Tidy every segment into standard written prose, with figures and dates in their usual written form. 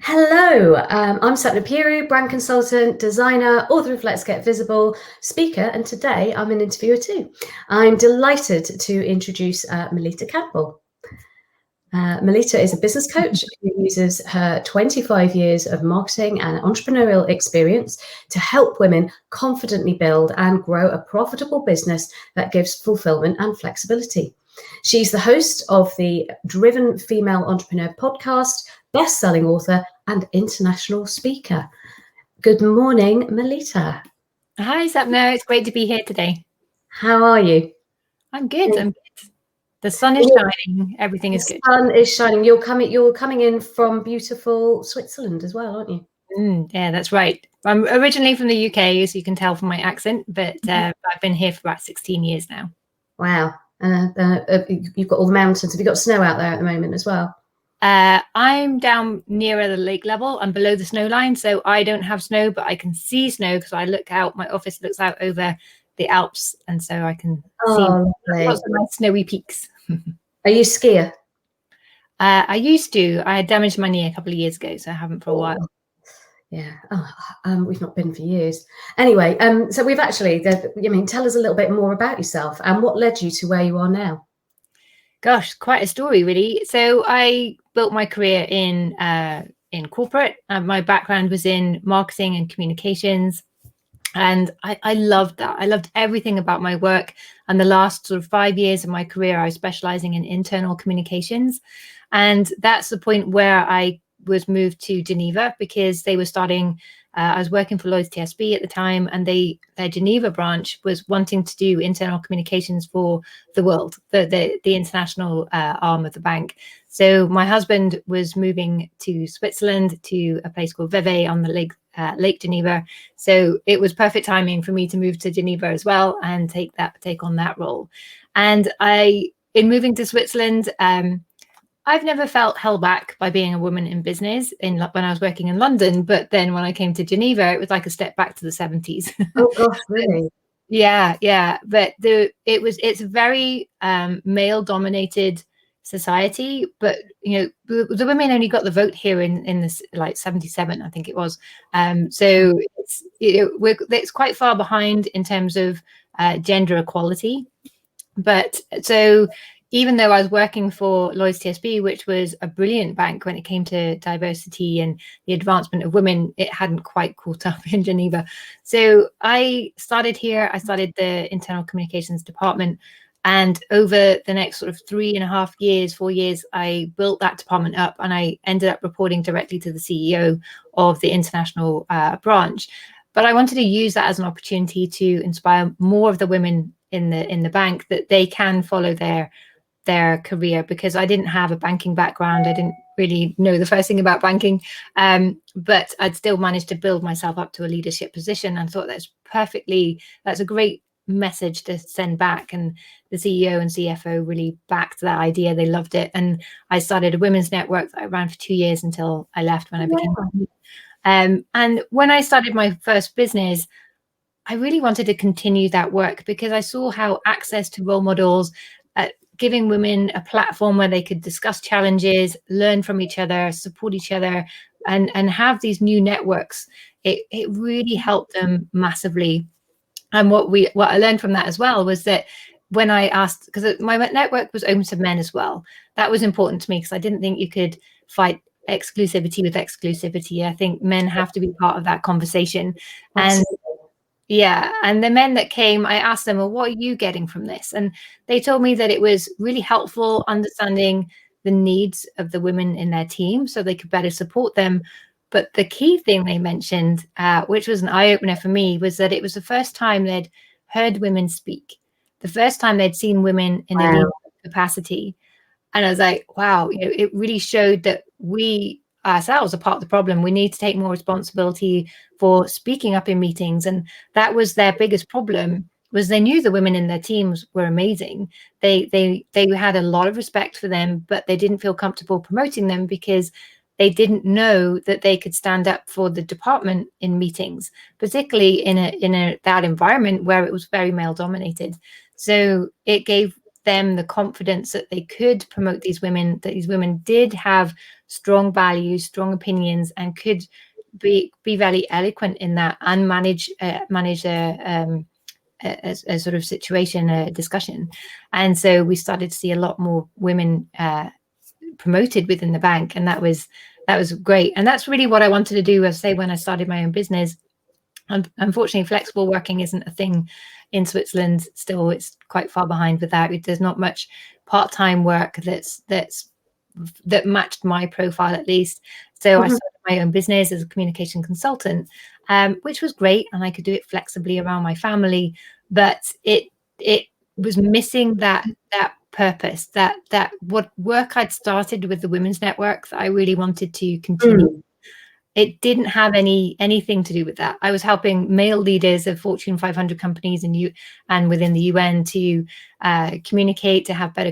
Hello, I'm Sapna Pieroux, brand consultant, designer, author of Let's Get Visible, speaker, and today I'm an interviewer too. I'm delighted to introduce Melitta Campbell. Melitta is a business coach who uses her 25 years of marketing and entrepreneurial experience to help women confidently build and grow a profitable business that gives fulfillment and flexibility. She's the host of the Driven Female Entrepreneur podcast, best-selling author, and international speaker. Good morning, Melitta. Hi, Sapna. It's great to be here today. How are you? I'm good. I'm good. The sun is shining. Everything is good. The sun is shining. You're coming in from beautiful Switzerland as well, aren't you? Yeah, that's right. I'm originally from the UK, as you can tell from my accent, but I've been here for about 16 years now. Wow. You've got all the mountains. Have you got snow out there at the moment as well? I'm down nearer the lake level. I'm below the snow line, so I don't have snow, but I can see snow because I look out. My office looks out over the Alps, and so I can see lots of nice snowy peaks. Are you a skier? I used to. I had damaged my knee a couple of years ago, so I haven't for a while. Yeah. We've not been for years. Anyway, so we've actually, tell us a little bit more about yourself and what led you to where you are now. Gosh, quite a story, really. So I built my career in corporate. My background was in marketing and communications. And I loved that. I loved everything about my work. And the last sort of 5 years of my career, I was specializing in internal communications. And that's the point where I was moved to Geneva because they were starting. I was working for Lloyds TSB at the time, and their Geneva branch was wanting to do internal communications for the world, the international arm of the bank. So my husband was moving to Switzerland to a place called Vevey on the Lake Geneva. So it was perfect timing for me to move to Geneva as well and take on that role. And in moving to Switzerland, I've never felt held back by being a woman in business when I was working in London. But then when I came to Geneva, it was like a step back to the 70s. Oh, gosh, really? Yeah. But it's a very male dominated society. But, the women only got the vote here in this like 77, I think it was. So it's quite far behind in terms of gender equality. But so even though I was working for Lloyds TSB, which was a brilliant bank when it came to diversity and the advancement of women, it hadn't quite caught up in Geneva. So I started here. I started the internal communications department. And over the next sort of 3.5 years, 4 years, I built that department up, and I ended up reporting directly to the CEO of the international branch. But I wanted to use that as an opportunity to inspire more of the women in the bank that they can follow their career, because I didn't have a banking background. I didn't really know the first thing about banking, but I'd still managed to build myself up to a leadership position, and thought that's a great message to send back. And the CEO and CFO really backed that idea. They loved it. And I started a women's network that I ran for 2 years until I left when I became and when I started my first business, I really wanted to continue that work, because I saw how access to role models, giving women a platform where they could discuss challenges, learn from each other, support each other, and have these new networks, it really helped them massively. And what I learned from that as well was that when I asked, because my network was open to men as well, that was important to me, because I didn't think you could fight exclusivity with exclusivity. I think men have to be part of that conversation. Absolutely. And the men that came, I asked them, well, what are you getting from this? And they told me that it was really helpful understanding the needs of the women in their team so they could better support them. But the key thing they mentioned, which was an eye-opener for me, was that it was the first time they'd heard women speak, the first time they'd seen women in a leadership capacity. And I was like, wow, it really showed that we ourselves are part of the problem. We need to take more responsibility for speaking up in meetings. And that was their biggest problem, was they knew the women in their teams were amazing. They had a lot of respect for them, but they didn't feel comfortable promoting them because they didn't know that they could stand up for the department in meetings, particularly in that environment where it was very male dominated. So it gave them the confidence that they could promote these women, that these women did have strong values, strong opinions, and could be very eloquent in that and manage a sort of situation, a discussion. And so we started to see a lot more women promoted within the bank, and that was great. And that's really what I wanted to do, as I say, when I started my own business. Unfortunately, flexible working isn't a thing in Switzerland still. It's quite far behind with that. There's not much part-time work that matched my profile, at least. So I started my own business as a communication consultant, which was great, and I could do it flexibly around my family, but it was missing that purpose, that what work I'd started with the Women's Network that I really wanted to continue. It didn't have anything to do with that. I was helping male leaders of Fortune 500 companies and within the UN to communicate, to have better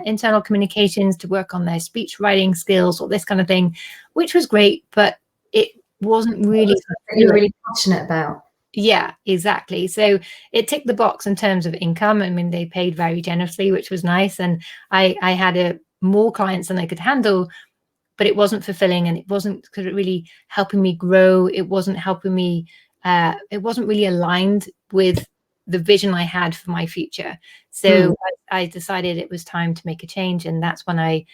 internal communications, to work on their speech writing skills, or this kind of thing, which was great, but it wasn't really something you're really passionate about. Yeah, exactly. So it ticked the box in terms of income. I mean, they paid very generously, which was nice, and I had more clients than I could handle. But it wasn't fulfilling, and it wasn't really helping me grow. It wasn't helping me. It wasn't really aligned with the vision I had for my future. So I decided it was time to make a change, and that's when I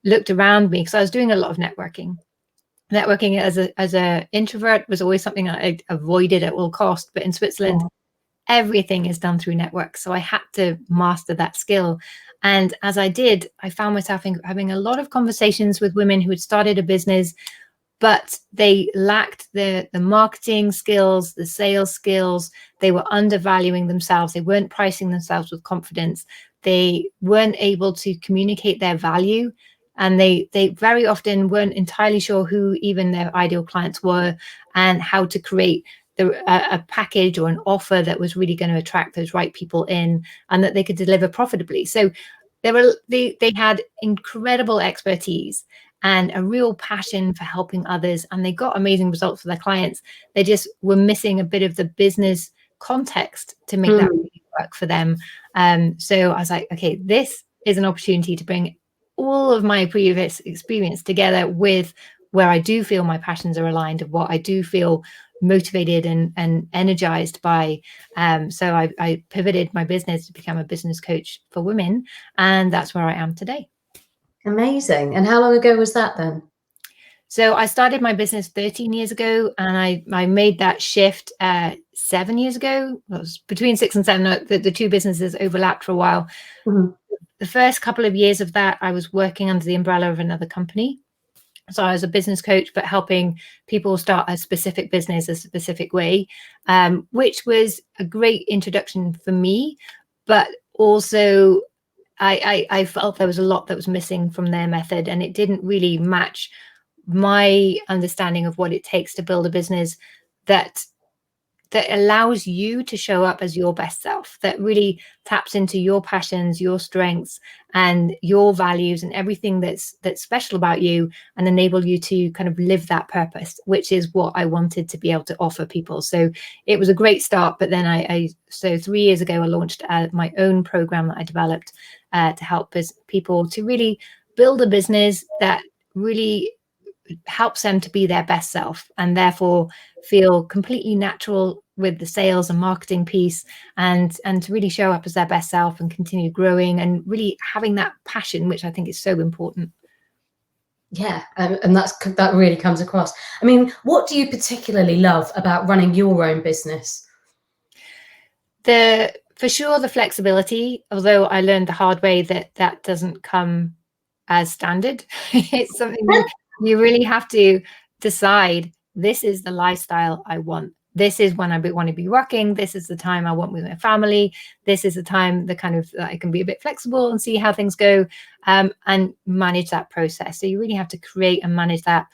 looked around me, because I was doing a lot of networking. Networking as a introvert was always something I avoided at all cost. But in Switzerland, everything is done through networks, so I had to master that skill. And as I did, I found myself having a lot of conversations with women who had started a business, but they lacked the marketing skills, the sales skills. They were undervaluing themselves. They weren't pricing themselves with confidence. They weren't able to communicate their value. And they very often weren't entirely sure who even their ideal clients were and how to create a package or an offer that was really going to attract those right people in, and that they could deliver profitably. So they had incredible expertise and a real passion for helping others, and they got amazing results for their clients. They just were missing a bit of the business context to make that really work for them. So I was like, okay, this is an opportunity to bring all of my previous experience together with where I do feel my passions are aligned, and what I do feel motivated and energized by. So I pivoted my business to become a business coach for women, and that's where I am today. Amazing. And how long ago was that then? So I started my business 13 years ago, and I made that shift 7 years ago. It was between 6 and 7. The two businesses overlapped for a while. The first couple of years of that, I was working under the umbrella of another company. So I was a business coach, but helping people start a specific business a specific way, which was a great introduction for me. But also, I felt there was a lot that was missing from their method, and it didn't really match my understanding of what it takes to build a business that allows you to show up as your best self, that really taps into your passions, your strengths, and your values, and everything that's special about you, and enable you to kind of live that purpose, which is what I wanted to be able to offer people. So it was a great start. But then so 3 years ago, I launched my own program that I developed to help people to really build a business that really helps them to be their best self, and therefore feel completely natural with the sales and marketing piece, and to really show up as their best self and continue growing and really having that passion, which I think is so important. Yeah, and that really comes across. I mean, what do you particularly love about running your own business? For sure, the flexibility, although I learned the hard way that doesn't come as standard. It's something you really have to decide, this is the lifestyle I want. This is when I want to be working. This is the time I want with my family. This is the time that I can be a bit flexible and see how things go, and manage that process. So you really have to create and manage that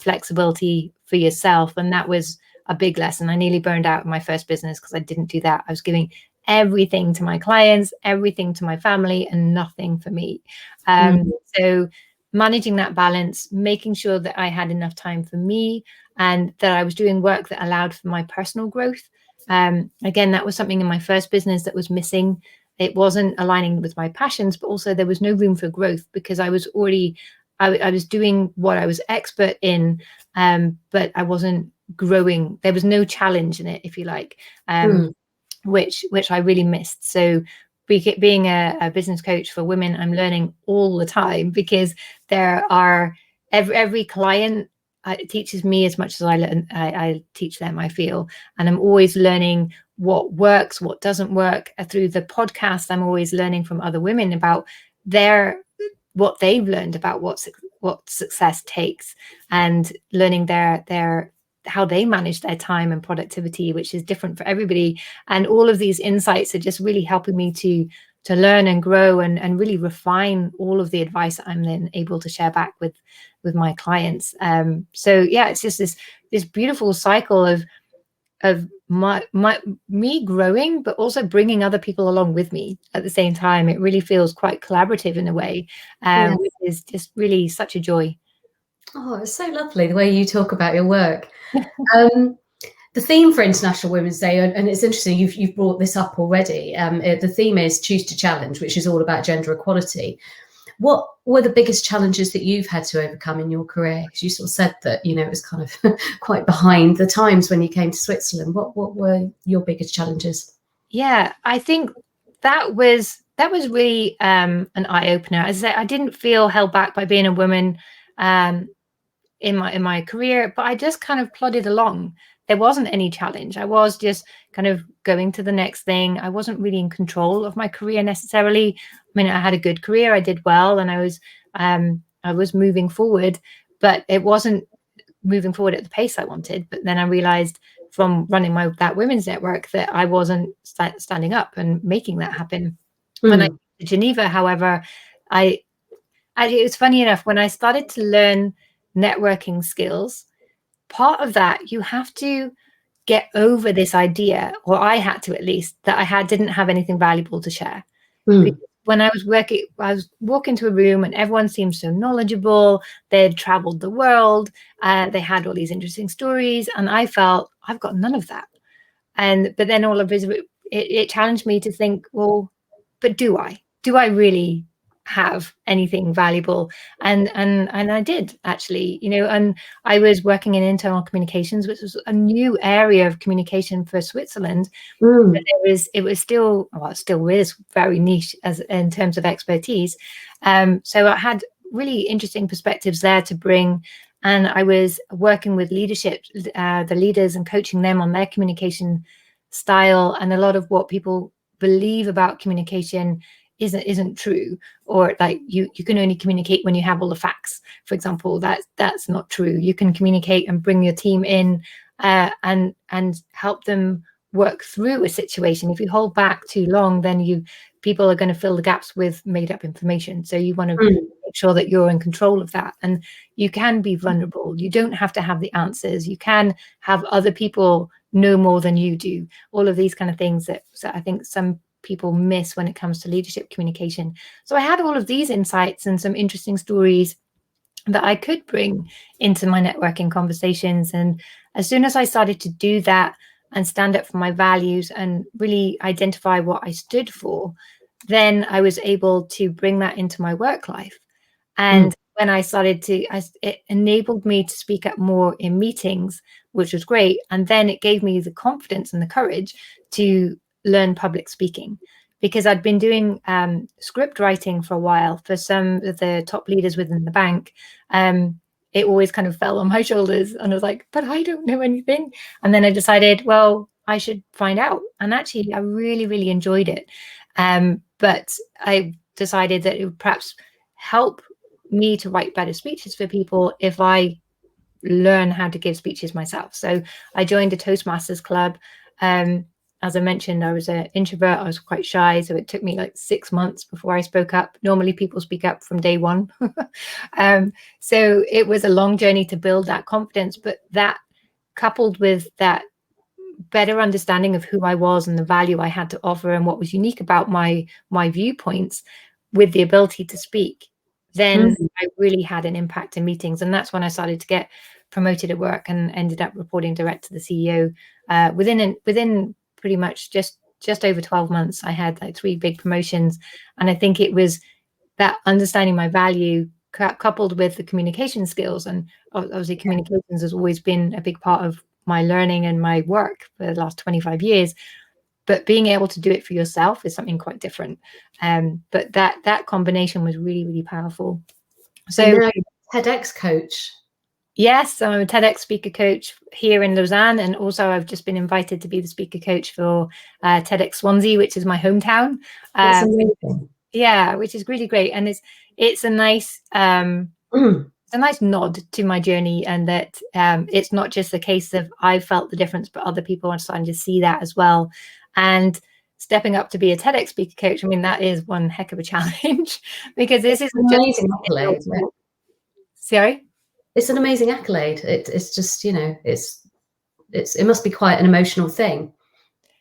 flexibility for yourself. And that was a big lesson. I nearly burned out in my first business because I didn't do that. I was giving everything to my clients, everything to my family, and nothing for me. So managing that balance, making sure that I had enough time for me, and that I was doing work that allowed for my personal growth. Again, that was something in my first business that was missing. it wasn't aligning with my passions, but also there was no room for growth because I was already, I was doing what I was expert in, but I wasn't growing. There was no challenge in it, if you like, which I really missed. So being a business coach for women, I'm learning all the time because there are every client teaches me as much as I teach them, I feel. And I'm always learning what works, what doesn't work. Through the podcast, I'm always learning from other women about what they've learned about what success takes, and learning their how they manage their time and productivity, which is different for everybody. And all of these insights are just really helping me to learn and grow and really refine all of the advice I'm then able to share back with my clients. So yeah, it's just this beautiful cycle of me growing, but also bringing other people along with me at the same time. It really feels quite collaborative in a way, which is just really such a joy. Oh, it's so lovely the way you talk about your work. The theme for International Women's Day, and it's interesting, you've brought this up already. The theme is Choose to Challenge, which is all about gender equality. What were the biggest challenges that you've had to overcome in your career? Because you sort of said that, it was kind of quite behind the times when you came to Switzerland. What were your biggest challenges? Yeah, I think that was really an eye-opener. As I said, I didn't feel held back by being a woman in my career, but I just kind of plodded along. There wasn't any challenge. I was just kind of going to the next thing. I wasn't really in control of my career necessarily. I mean, I had a good career, I did well, and I was moving forward, but it wasn't moving forward at the pace I wanted. But then I realized from running that women's network that I wasn't standing up and making that happen. When I came to Geneva, however, it was funny enough, when I started to learn networking skills, part of that, you have to get over this idea, or I had to at least, that didn't have anything valuable to share. Because when I was walking to a room and everyone seemed so knowledgeable, they'd traveled the world, they had all these interesting stories, and I felt I've got none of that. But then all of it challenged me to think, well, but do I really have anything valuable? And I did, actually, and I was working in internal communications, which was a new area of communication for Switzerland. But it was still, well, it still is very niche in terms of expertise. So I had really interesting perspectives there to bring. And I was working with leadership, the leaders, and coaching them on their communication style. And a lot of what people believe about communication isn't true, or like you can only communicate when you have all the facts, for example. That's not true. You can communicate and bring your team in and help them work through a situation. If you hold back too long, then people are going to fill the gaps with made up information. So you want to make sure that you're in control of that, and you can be vulnerable. You don't have to have the answers. You can have other people know more than you do. All of these kind of things that I think some people miss when it comes to leadership communication. So I had all of these insights and some interesting stories that I could bring into my networking conversations. And as soon as I started to do that and stand up for my values and really identify what I stood for, then I was able to bring that into my work life. And when I started it enabled me to speak up more in meetings, which was great. And then it gave me the confidence and the courage to learn public speaking, because I'd been doing script writing for a while for some of the top leaders within the bank. It always kind of fell on my shoulders, and I was like, but I don't know anything. And then I decided, well, I should find out. And actually, I really, really enjoyed it. But I decided that it would perhaps help me to write better speeches for people if I learn how to give speeches myself. So I joined a Toastmasters club. As I mentioned, I was an introvert. I was quite shy, so it took me like 6 months before I spoke up. Normally people speak up from day one. So it was a long journey to build that confidence, but that, coupled with that better understanding of who I was and the value I had to offer and what was unique about my viewpoints, with the ability to speak, then I really had an impact in meetings. And that's when I started to get promoted at work and ended up reporting direct to the CEO within pretty much just just over 12 months, I had like 3 big promotions. And I think it was that understanding my value coupled with the communication skills. And obviously communications has always been a big part of my learning and my work for the last 25 years. But being able to do it for yourself is something quite different. But that combination was really, really powerful. So now you're a TEDx coach. Yes, I'm a TEDx speaker coach here in Lausanne, and also I've just been invited to be the speaker coach for TEDx Swansea, which is my hometown. That's amazing. Yeah, which is really great, and it's a nice it's a nice nod to my journey, and that it's not just a case of I felt the difference, but other people are starting to see that as well. And stepping up to be a TEDx speaker coach, I mean, that is one heck of a challenge because this is amazing accolade. Sorry. It's an amazing accolade. It's just, you know, it must be quite an emotional thing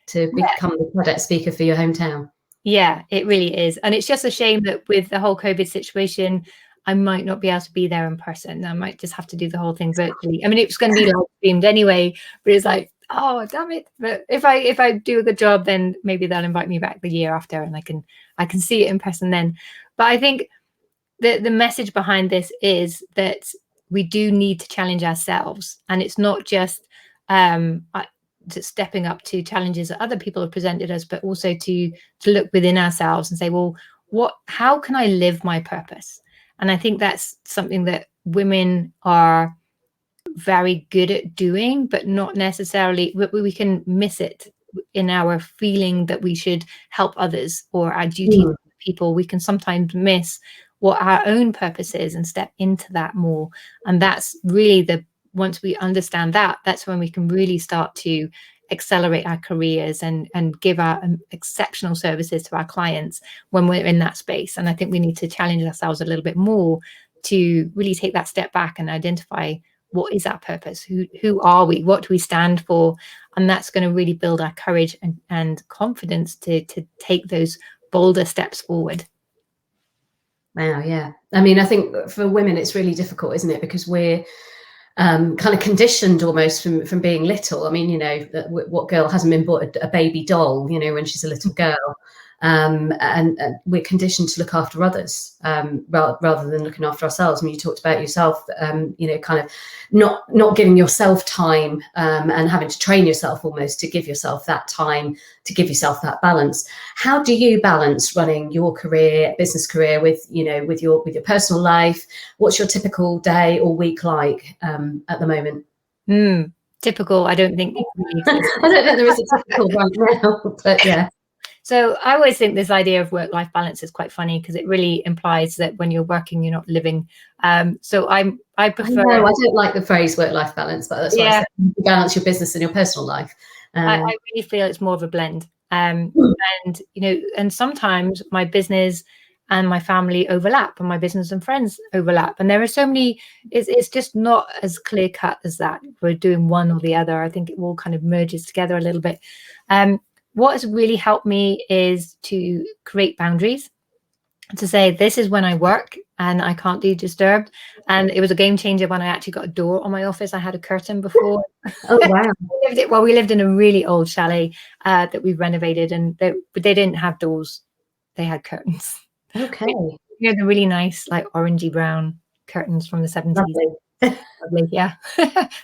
to become the TEDx speaker for your hometown. Yeah, it really is. And it's just a shame that with the whole COVID situation, I might not be able to be there in person. I might just have to do the whole thing virtually. I mean, it was going to be live streamed anyway, but it's like, oh, damn it. But if I do a good job, then maybe they'll invite me back the year after and I can see it in person then. But I think the message behind this is that we do need to challenge ourselves, and it's not just stepping up to challenges that other people have presented us, but also to look within ourselves and say, well, how can I live my purpose? And I think that's something that women are very good at doing, but not necessarily, we can miss it in our feeling that we should help others or our duty to people. We can sometimes miss what our own purpose is and step into that more. And that's really once we understand that, that's when we can really start to accelerate our careers and give our exceptional services to our clients when we're in that space. And I think we need to challenge ourselves a little bit more to really take that step back and identify what is our purpose, who are we, what do we stand for? And that's going to really build our courage and confidence to take those bolder steps forward. Wow, yeah. I mean, I think for women, it's really difficult, isn't it? Because we're kind of conditioned almost from being little. I mean, you know, what girl hasn't been bought a baby doll, you know, when she's a little girl? And we're conditioned to look after others rather than looking after ourselves. I mean, you talked about yourself, you know, kind of not giving yourself time and having to train yourself almost to give yourself that time, to give yourself that balance. How do you balance running your business career with your personal life? What's your typical day or week like at the moment? Typical, I don't think. I don't think there is a typical right now, but yeah. So I always think this idea of work-life balance is quite funny because it really implies that when you're working, you're not living. So I prefer. I don't like the phrase work-life balance, but that's why I said you balance your business and your personal life. I really feel it's more of a blend. And you know, and sometimes my business and my family overlap, and my business and friends overlap, and there are so many. It's just not as clear cut as that. We're doing one or the other. I think it all kind of merges together a little bit. What has really helped me is to create boundaries, to say this is when I work and I can't be disturbed. And it was a game changer when I actually got a door on my office. I had a curtain before. Oh, wow. We lived in a really old chalet that we renovated, and they didn't have doors. They had curtains. Okay. You know, the really nice, like orangey brown curtains from the 70s. Lovely, yeah.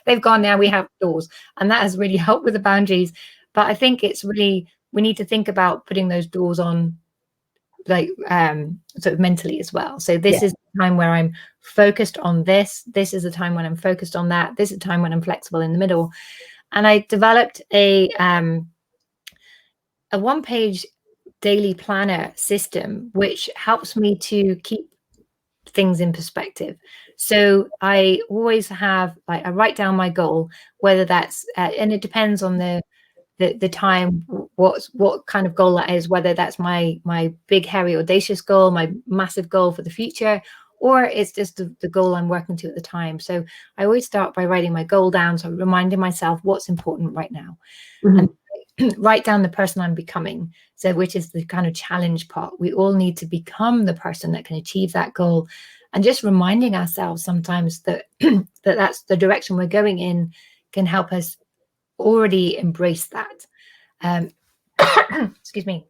They've gone now. We have doors, and that has really helped with the boundaries. But I think it's really, we need to think about putting those doors on, like sort of mentally as well. So this is the time where I'm focused on this. This is the time when I'm focused on that. This is the time when I'm flexible in the middle. And I developed a one-page daily planner system, which helps me to keep things in perspective. So I always have, like, I write down my goal, whether that's and it depends on the time, what kind of goal that is, whether that's my big, hairy, audacious goal, my massive goal for the future, or it's just the goal I'm working to at the time. So I always start by writing my goal down, so reminding myself what's important right now. And write down the person I'm becoming, so which is the kind of challenge part. We all need to become the person that can achieve that goal, and just reminding ourselves sometimes that that's the direction we're going in can help us already embrace that. excuse me,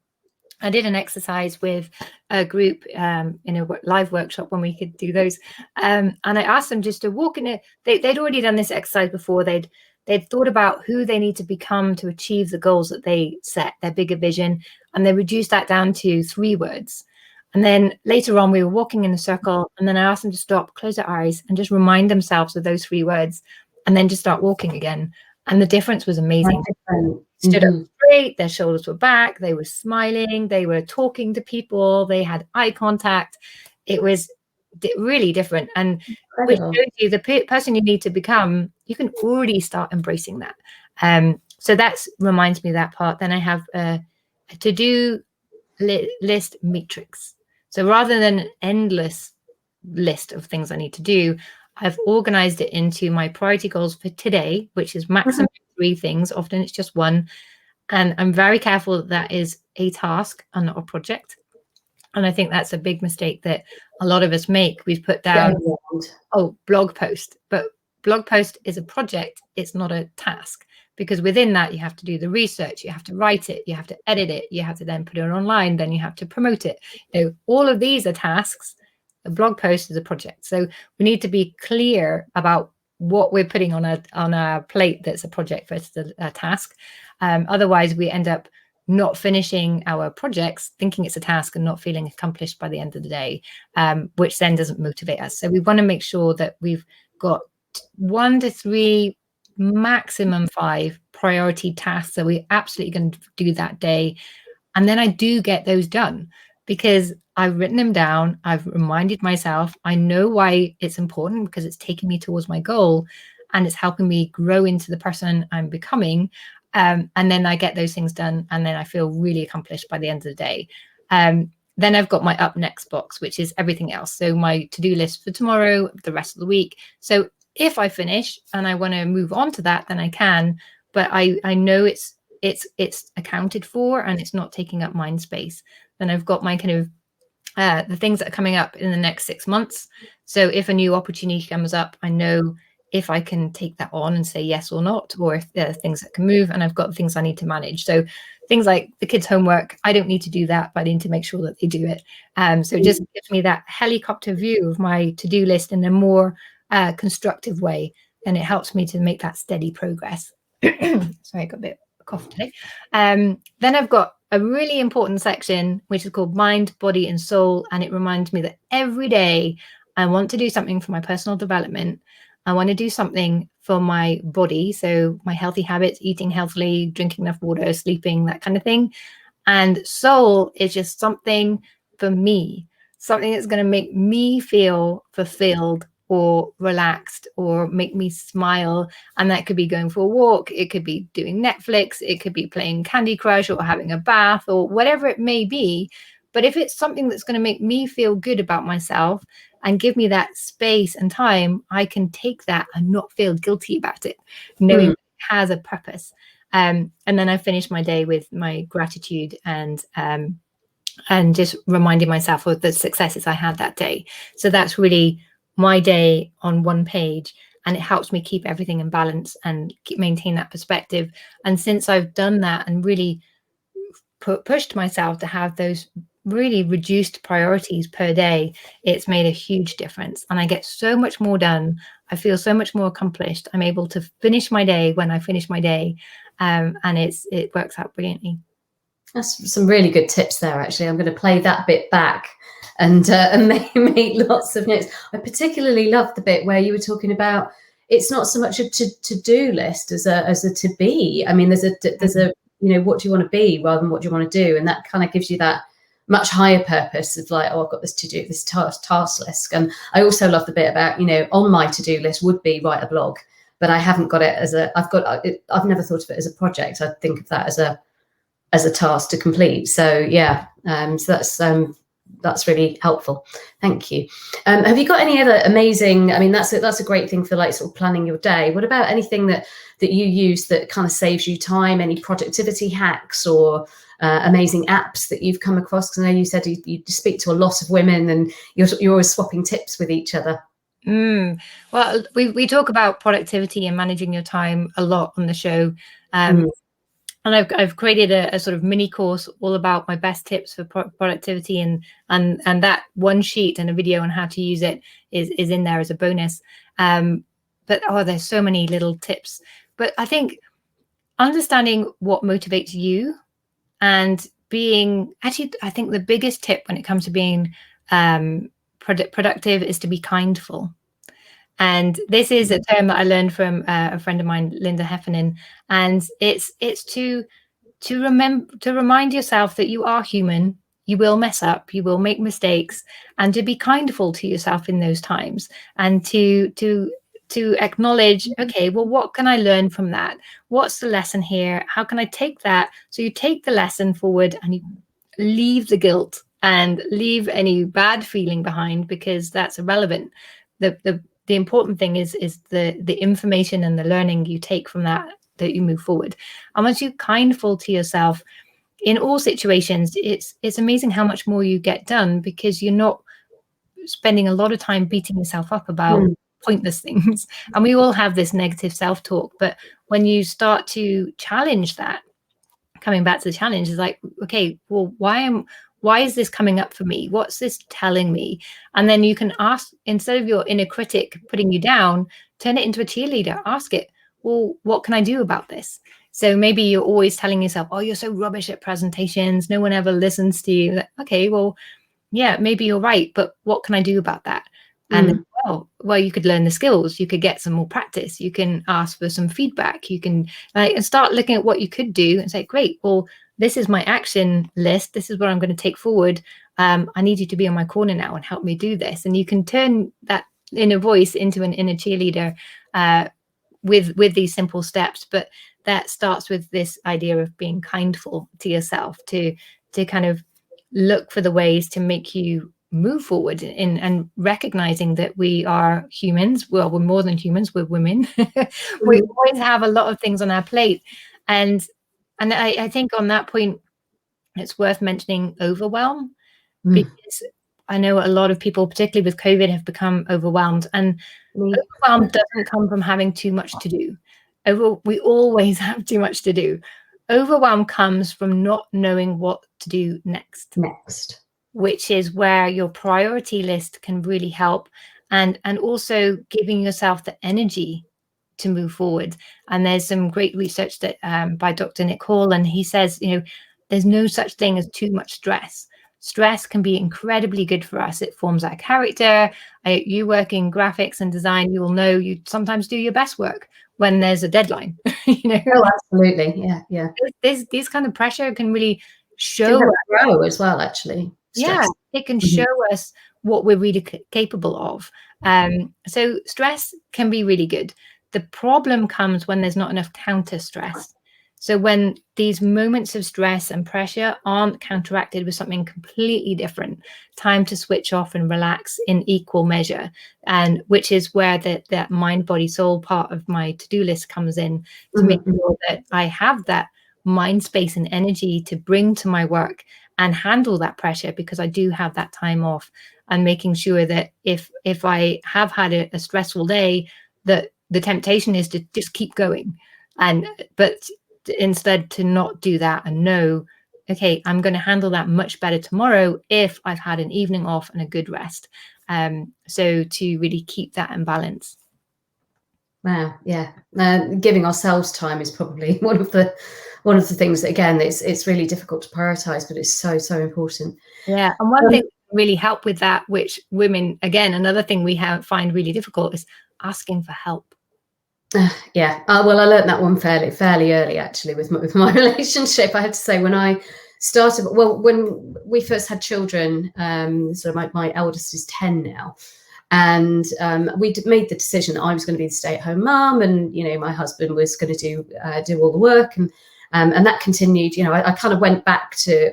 I did an exercise with a group in a live workshop when we could do those. And I asked them just to walk in it. They'd already done this exercise before. They'd thought about who they need to become to achieve the goals that they set, their bigger vision. And they reduced that down to 3 words. And then later on, we were walking in a circle. And then I asked them to stop, close their eyes, and just remind themselves of those 3 words. And then just start walking again. And the difference was amazing. Stood up straight, their shoulders were back, they were smiling, they were talking to people, they had eye contact. It was really different. And which shows you the person you need to become, you can already start embracing that. So that reminds me of that part. Then I have a to-do list matrix. So rather than an endless list of things I need to do, I've organized it into my priority goals for today, which is maximum 3 things. Often it's just 1. And I'm very careful that is a task and not a project. And I think that's a big mistake that a lot of us make. We've put down, blog post. But blog post is a project. It's not a task. Because within that, you have to do the research. You have to write it. You have to edit it. You have to then put it online. Then you have to promote it. All of these are tasks. A blog post is a project. So we need to be clear about what we're putting on our plate that's a project versus a task. Otherwise, we end up not finishing our projects, thinking it's a task and not feeling accomplished by the end of the day, which then doesn't motivate us. So we want to make sure that we've got 1 to 3, maximum 5 priority tasks that we're absolutely going to do that day. And then I do get those done because I've written them down. I've reminded myself. I know why it's important because it's taking me towards my goal and it's helping me grow into the person I'm becoming. And then I get those things done and then I feel really accomplished by the end of the day. Then I've got my up next box, which is everything else. So my to-do list for tomorrow, the rest of the week. So if I finish and I want to move on to that, then I can. But I know it's accounted for and it's not taking up mind space. Then I've got my kind of the things that are coming up in the next 6 months. So if a new opportunity comes up, I know if I can take that on and say yes or not, or if there are things that can move, and I've got things I need to manage. So things like the kids' homework, I don't need to do that, but I need to make sure that they do it. So it just gives me that helicopter view of my to-do list in a more constructive way, and it helps me to make that steady progress. Sorry, I got a bit of a cough today. Then I've got a really important section, which is called Mind, Body and Soul. And it reminds me that every day I want to do something for my personal development. I want to do something for my body. So my healthy habits, eating healthily, drinking enough water, sleeping, that kind of thing. And soul is just something for me, something that's going to make me feel fulfilled or relaxed or make me smile. And that could be going for a walk. It could be doing Netflix. It could be playing Candy Crush or having a bath or whatever it may be. But if it's something that's going to make me feel good about myself and give me that space and time, I can take that and not feel guilty about it, knowing it has a purpose. And then I finish my day with my gratitude and just reminding myself of the successes I had that day. So that's really my day on one page, and it helps me keep everything in balance and maintain that perspective. And since I've done that and really pushed myself to have those really reduced priorities per day, it's made a huge difference. And I get so much more done. I feel so much more accomplished. I'm able to finish my day when I finish my day. And it works out brilliantly. That's some really good tips there, actually. I'm going to play that bit back and make lots of notes. I particularly love the bit where you were talking about it's not so much a to-do list as a to be. I mean, there's a what do you want to be rather than what do you want to do, and that kind of gives you that much higher purpose of like, oh, I've got this to do, this task list. And I also love the bit about, on my to-do list would be write a blog, but I haven't got it as I've never thought of it as a project. I think of that as a task to complete. So yeah, so that's really helpful. Thank you. Have you got any other amazing, I mean, that's a great thing for like sort of planning your day. What about anything that you use that kind of saves you time, any productivity hacks or amazing apps that you've come across? Because I know you said you speak to a lot of women and you're always swapping tips with each other. Well, we talk about productivity and managing your time a lot on the show. And I've created a sort of mini course all about my best tips for productivity, and that one sheet and a video on how to use it is in there as a bonus. But there's so many little tips. But I think understanding what motivates you and being actually, I think the biggest tip when it comes to being productive is to be kindful. And this is a term that I learned from a friend of mine, Linda Heffernan, and it's to remind yourself that you are human, you will mess up, you will make mistakes, and to be kindful to yourself in those times, and to acknowledge, okay, well, what can I learn from that? What's the lesson here? How can I take that? So you take the lesson forward and you leave the guilt and leave any bad feeling behind, because that's irrelevant. The important thing is the information and the learning you take from that you move forward. And once you're kindful to yourself in all situations, it's amazing how much more you get done, because you're not spending a lot of time beating yourself up about pointless things. And we all have this negative self-talk, but when you start to challenge that, coming back to the challenge, is like, okay, well, why is this coming up for me? What's this telling me? And then you can ask, instead of your inner critic putting you down, turn it into a cheerleader. Ask it, well, what can I do about this? So maybe you're always telling yourself, oh, you're so rubbish at presentations, no one ever listens to you. Like, okay, well, yeah, maybe you're right, but what can I do about that? And then, well, you could learn the skills, you could get some more practice, you can ask for some feedback, you can and start looking at what you could do and say, great, well, this is my action list, this is what I'm going to take forward. I need you to be on my corner now and help me do this. And you can turn that inner voice into an inner cheerleader with these simple steps. But that starts with this idea of being kindful to yourself, to kind of look for the ways to make you move forward and recognizing that we are humans. Well, we're more than humans, we're women. We always have a lot of things on our plate. And I think on that point, it's worth mentioning overwhelm, because I know a lot of people, particularly with COVID, have become overwhelmed. And overwhelm doesn't come from having too much to do. We always have too much to do. Overwhelm comes from not knowing what to do next, which is where your priority list can really help, and also giving yourself the energy to move forward. And there's some great research that by Dr. Nick Hall, and he says, there's no such thing as too much stress. Stress can be incredibly good for us. It forms our character. You work in graphics and design, you will know you sometimes do your best work when there's a deadline. Oh, absolutely. Yeah. This kind of pressure can really show grow as well, actually. Stress. Yeah, it can show us what we're really capable of. So stress can be really good. The problem comes when there's not enough counter stress. So when these moments of stress and pressure aren't counteracted with something completely different, time to switch off and relax in equal measure, and which is where that mind, body, soul part of my to-do list comes in, to make sure that I have that mind space and energy to bring to my work and handle that pressure, because I do have that time off, and making sure that if I have had a stressful day, that the temptation is to just keep going, but instead to not do that and know, okay, I'm going to handle that much better tomorrow if I've had an evening off and a good rest. So to really keep that in balance. Wow, yeah. Giving ourselves time is probably one of the things that, again, it's really difficult to prioritize, but it's so important. Yeah, and one thing that really help with that, which women, again, another thing we find really difficult, is asking for help. Yeah, well, I learned that one fairly early, actually, with my relationship. I have to say, when I started, well, when we first had children, so my eldest is 10 now, and we made the decision that I was going to be the stay-at-home mum, and my husband was going to do all the work, and that continued. I kind of went back to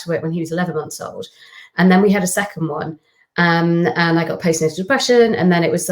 work when he was 11 months old, and then we had a second one. And I got postnatal depression, and then it was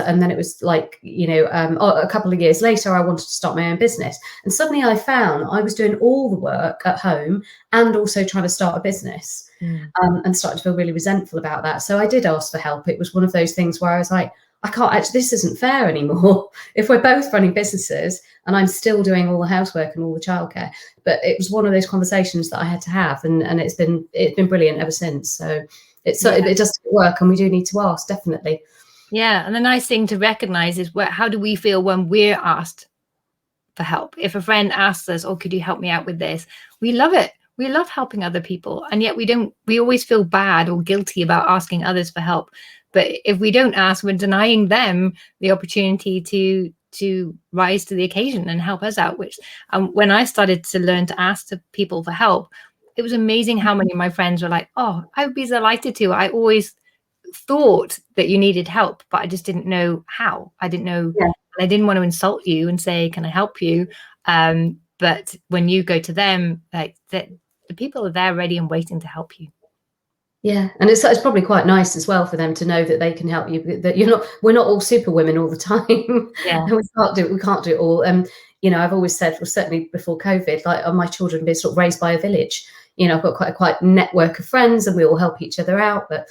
like, a couple of years later, I wanted to start my own business, and suddenly I found I was doing all the work at home and also trying to start a business, and started to feel really resentful about that. So I did ask for help. It was one of those things where I was like, I can't actually, this isn't fair anymore. If we're both running businesses and I'm still doing all the housework and all the childcare. But it was one of those conversations that I had to have, and it's been brilliant ever since. So it does work, and we do need to ask, definitely. Yeah, and the nice thing to recognize is how do we feel when we're asked for help? If a friend asks us, "Oh, could you help me out with this?" We love it. We love helping other people, and yet we always feel bad or guilty about asking others for help. But if we don't ask, we're denying them the opportunity to rise to the occasion and help us out. Which when I started to learn to ask people for help, it was amazing how many of my friends were like, "Oh, I would be delighted to. I always thought that you needed help, but I just didn't know how. I didn't know. Yeah. I didn't want to insult you and say, can I help you?" But when you go to them, like the people are there ready and waiting to help you. Yeah, and it's probably quite nice as well for them to know that they can help you. That we're not all super women all the time. Yeah. And we can't do it all. I've always said, well, certainly before COVID, like my children been sort of raised by a village. I've got quite a network of friends, and we all help each other out. But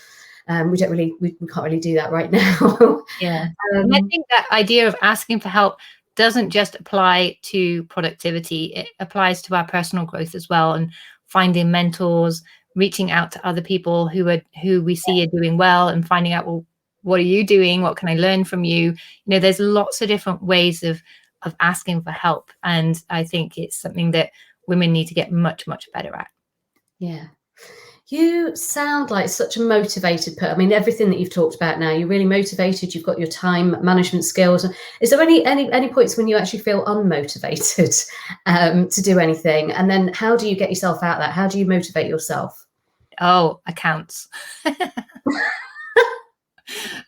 we can't really do that right now. Yeah. And I think that idea of asking for help doesn't just apply to productivity. It applies to our personal growth as well, and finding mentors, reaching out to other people who we see are doing well, and finding out, well, what are you doing? What can I learn from you? There's lots of different ways of asking for help. And I think it's something that women need to get much, much better at. Yeah. You sound like such a motivated person. I mean, everything that you've talked about now, you're really motivated. You've got your time management skills. Is there any points when you actually feel unmotivated to do anything? And then how do you get yourself out of that? How do you motivate yourself? Oh, accounts.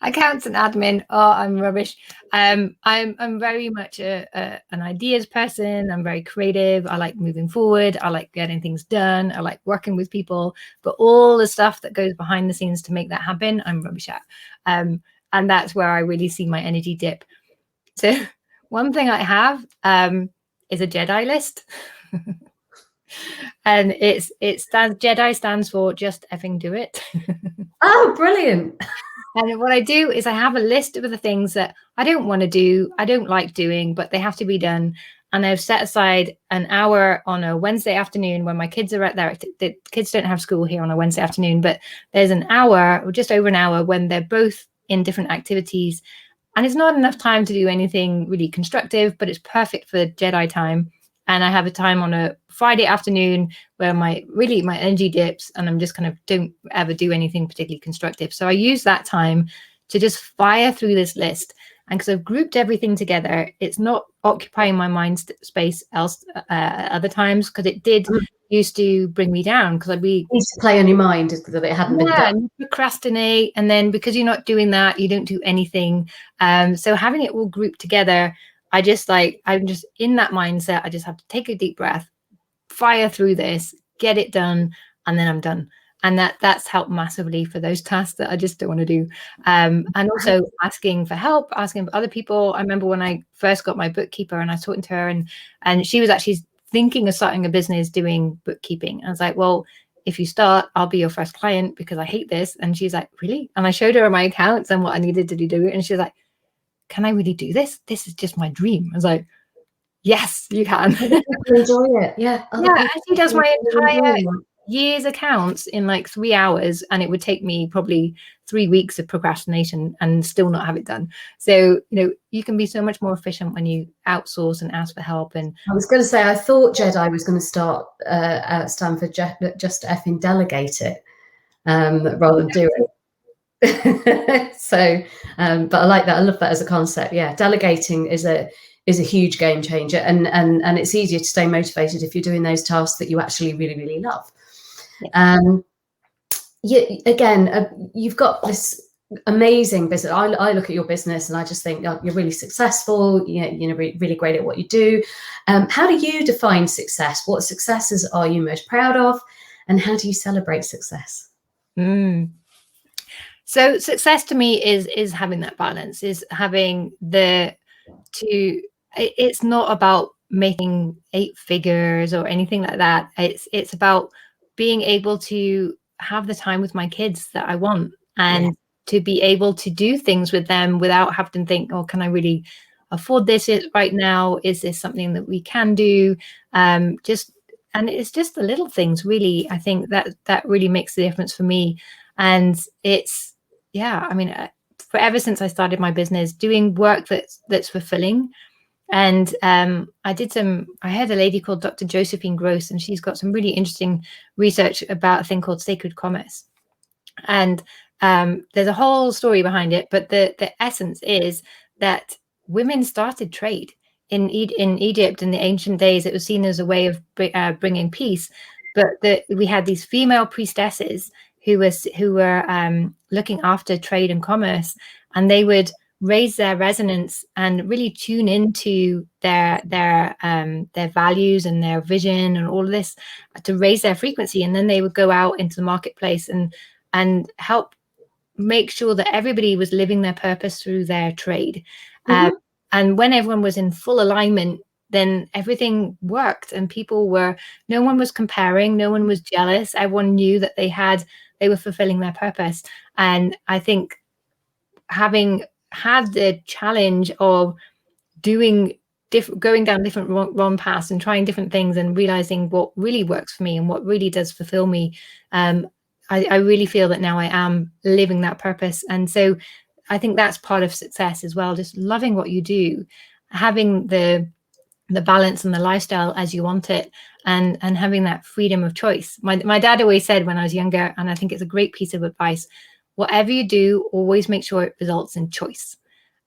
Accounts and admin. Oh, I'm rubbish. I'm very much an ideas person. I'm very creative. I like moving forward. I like getting things done. I like working with people. But all the stuff that goes behind the scenes to make that happen, I'm rubbish at. And that's where I really see my energy dip. So one thing I have is a Jedi list. And Jedi stands for just effing do it. Oh, brilliant. And what I do is I have a list of the things that I don't want to do, I don't like doing, but they have to be done. And I've set aside an hour on a Wednesday afternoon when my kids are at the kids don't have school here on a Wednesday afternoon, but there's an hour or just over an hour when they're both in different activities. And it's not enough time to do anything really constructive, but it's perfect for Jedi time. And I have a time on a Friday afternoon where my energy dips, and I'm just kind of don't ever do anything particularly constructive. So I use that time to just fire through this list. And because I've grouped everything together, it's not occupying my mind space other times, because it did used to bring me down, because I'd be used to play on your mind that it hadn't been done. And procrastinate, and then because you're not doing that, you don't do anything. So having it all grouped together, I'm just in that mindset. I just have to take a deep breath, fire through this, get it done, and then I'm done. And that's helped massively for those tasks that I just don't want to do. And also asking for help, asking for other people. I remember when I first got my bookkeeper, and I was talking to her, and she was actually thinking of starting a business doing bookkeeping. I was like, well, if you start, I'll be your first client, because I hate this. And she's like, really? And I showed her my accounts and what I needed to do. And she's like, can I really do this? This is just my dream. I was like, yes, you can. Enjoy it. Yeah. Yeah, and she does my entire year's accounts in like 3 hours, and it would take me probably 3 weeks of procrastination and still not have it done. So, you can be so much more efficient when you outsource and ask for help. And I was going to say, I thought Jedi was going to stand for just effing delegate it, rather than do it. So, but I like that. I love that as a concept. Yeah, delegating is a huge game changer, and it's easier to stay motivated if you're doing those tasks that you actually really, really love. You've got this amazing business. I look at your business and I just think, oh, you're really successful. Really great at what you do. How do you define success? What successes are you most proud of, and how do you celebrate success? So success to me is having that balance, is having it's not about making 8 figures or anything like that. It's about being able to have the time with my kids that I want, and to be able to do things with them without having to think, oh, can I really afford this right now? Is this something that we can do? And it's just the little things, really. I think that really makes the difference for me. And it's, I mean, forever since I started my business, doing work that's fulfilling. And I had a lady called Dr. Josephine Gross, and she's got some really interesting research about a thing called sacred commerce. And there's a whole story behind it, but the essence is that women started trade in Egypt in the ancient days. It was seen as a way of bringing peace, but we had these female priestesses who were looking after trade and commerce, and they would raise their resonance and really tune into their values and their vision and all of this to raise their frequency, and then they would go out into the marketplace and help make sure that everybody was living their purpose through their trade. And when everyone was in full alignment, then everything worked, and no one was comparing, no one was jealous. Everyone knew that they were fulfilling their purpose. And I think having had the challenge of going down different wrong paths and trying different things and realizing what really works for me and what really does fulfill me, I really feel that now I am living that purpose. And so I think that's part of success as well, just loving what you do, having the balance and the lifestyle as you want it, and having that freedom of choice. My dad always said when I was younger, and I think it's a great piece of advice, whatever you do, always make sure it results in choice.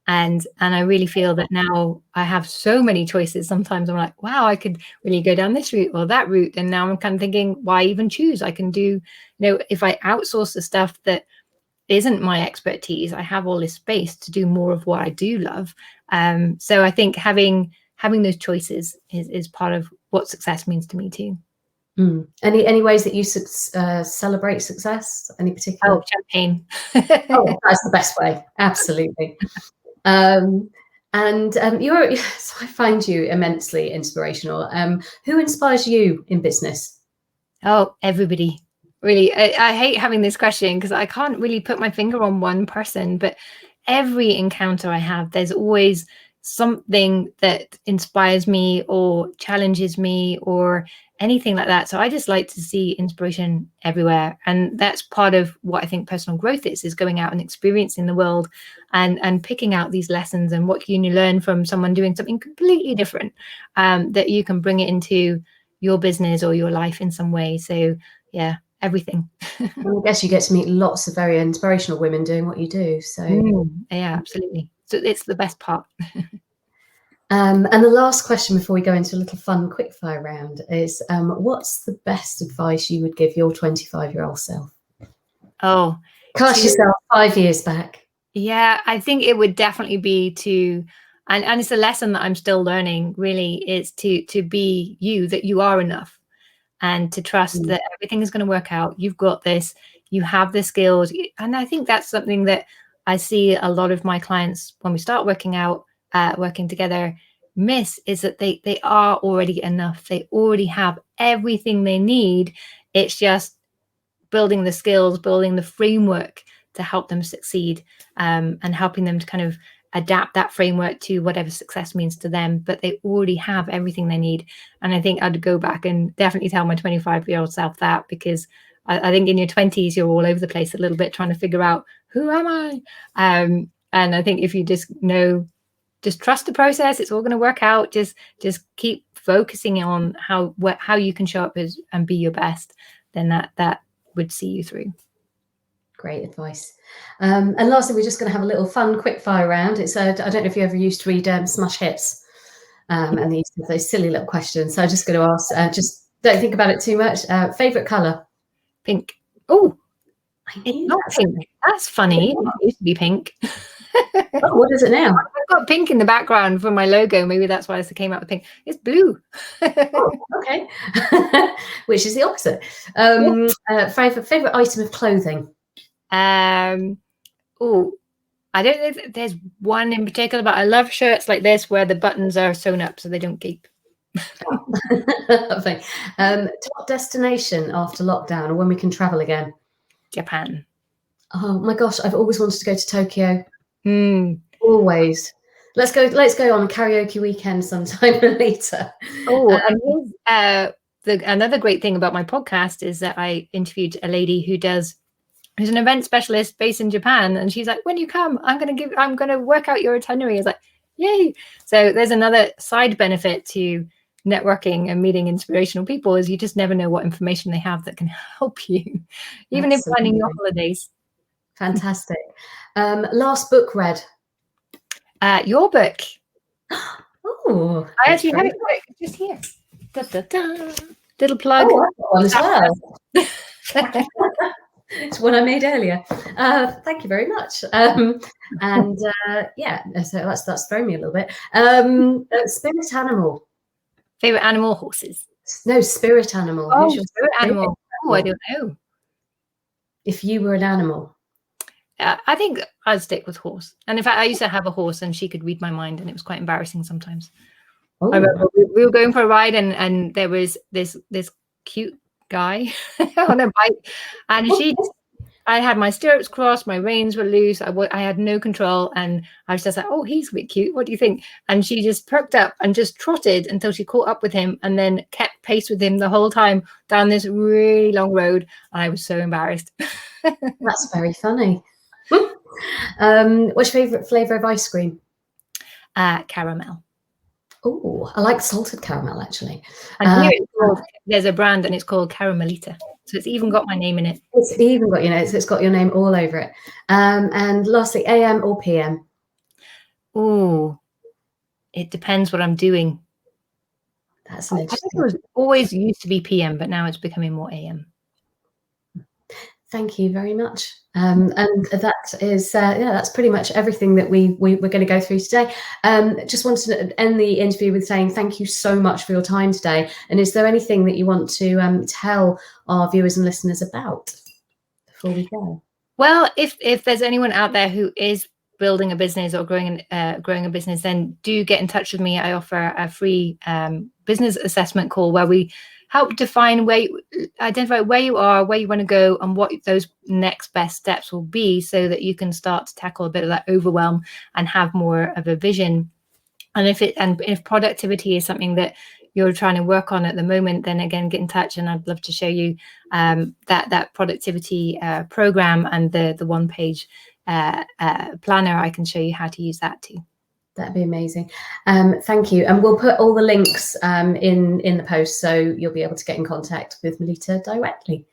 And I really feel that now I have so many choices. Sometimes I'm like, wow, I could really go down this route or that route. And now I'm kind of thinking, why even choose? I can do, if I outsource the stuff that isn't my expertise, I have all this space to do more of what I do love. So I think having those choices is part of what success means to me too. Any ways that you celebrate success? Any particular? Oh, champagne. Oh, that's the best way. Absolutely. So I find you immensely inspirational. Who inspires you in business? Oh, everybody. Really, I hate having this question because I can't really put my finger on one person, but every encounter I have, there's always something that inspires me or challenges me or anything like that. So I just like to see inspiration everywhere. And that's part of what I think personal growth is going out and experiencing the world and picking out these lessons and what can you learn from someone doing something completely different, that you can bring it into your business or your life in some way. So yeah, everything. Well, I guess you get to meet lots of very inspirational women doing what you do. So yeah, absolutely. So it's the best part. And the last question before we go into a little fun quickfire round is, what's the best advice you would give your 25-year-old self? Oh, cast yourself 5 years back. Yeah, I think it would definitely be and it's a lesson that I'm still learning, really, is to be you, that you are enough, and to trust that everything is going to work out. You've got this, you have the skills. And I think that's something that I see a lot of my clients when we start working together miss, is that they are already enough. They already have everything they need. It's just building the skills, building the framework to help them succeed, and helping them to kind of adapt that framework to whatever success means to them. But they already have everything they need. And I think I'd go back and definitely tell my 25-year-old self that, because I think in your 20s, you're all over the place a little bit trying to figure out, who am I? And I think if you just trust the process, it's all going to work out. Just keep focusing on how you can show up and be your best, then that would see you through. Great advice. And lastly, we're just going to have a little fun quick fire round. It's I don't know if you ever used to read Smash Hits, and those silly little questions. So I'm just going to ask, just don't think about it too much. Favorite color? Pink. Oh, it's not pink. That's funny. It used to be pink. Oh, what is it now? I've got pink in the background for my logo. Maybe that's why it came out with pink. It's blue. Oh, okay. Which is the opposite. Favorite item of clothing? Oh, I don't know if there's one in particular, but I love shirts like this where the buttons are sewn up so they don't gape. Lovely. Top destination after lockdown, or when we can travel again? Japan. Oh my gosh, I've always wanted to go to Tokyo. Mm. Always. Let's go on a karaoke weekend sometime later. Oh, and another great thing about my podcast is that I interviewed a lady who's an event specialist based in Japan, and she's like, when you come, I'm gonna work out your itinerary. It's like, yay. So there's another side benefit to networking and meeting inspirational people, is you just never know what information they have that can help you, even in planning your holidays. Fantastic. Last book read? Your book. Oh, I actually have it just here. Da, da, da. Little plug. Oh, I've got one as well. It's one I made earlier. Thank you very much. Yeah, so that's thrown me a little bit. Spirit animal. Favorite animal? Horses. No, spirit animal. Oh, who's your spirit animal. Oh, I don't know. If you were an animal. I think I'd stick with horse. And in fact, I used to have a horse, and she could read my mind, and it was quite embarrassing sometimes. Oh. I remember we were going for a ride, and there was this cute guy on a bike, and I had my stirrups crossed, my reins were loose, I had no control, and I was just like, oh, he's a bit cute, what do you think? And she just perked up and just trotted until she caught up with him, and then kept pace with him the whole time down this really long road, and I was so embarrassed. That's very funny. What's your favorite flavor of ice cream? Caramel. Oh, I like salted caramel, actually. And here there's a brand, and it's called Caramelita. So it's even got my name in it. It's even got, it's got your name all over it. And lastly, AM or PM? Oh, it depends what I'm doing. That's an interesting. I think it was always used to be PM, but now it's becoming more AM. Thank you very much. And that is, that's pretty much everything that we're going to go through today. Just wanted to end the interview with saying thank you so much for your time today. And is there anything that you want to tell our viewers and listeners about before we go? Well, if there's anyone out there who is building a business or growing a business, then do get in touch with me. I offer a free business assessment call where we help identify where you are, where you want to go, and what those next best steps will be, so that you can start to tackle a bit of that overwhelm and have more of a vision. And if productivity is something that you're trying to work on at the moment, then again, get in touch, and I'd love to show you that productivity program and the one-page planner. I can show you how to use that too. That'd be amazing. Thank you. And we'll put all the links in the post, so you'll be able to get in contact with Melitta directly.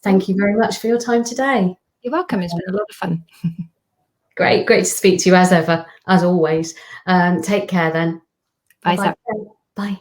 Thank you very much for your time today. You're welcome. It's been a lot of fun. Great to speak to you as ever, as always. Take care then. Bye. Bye.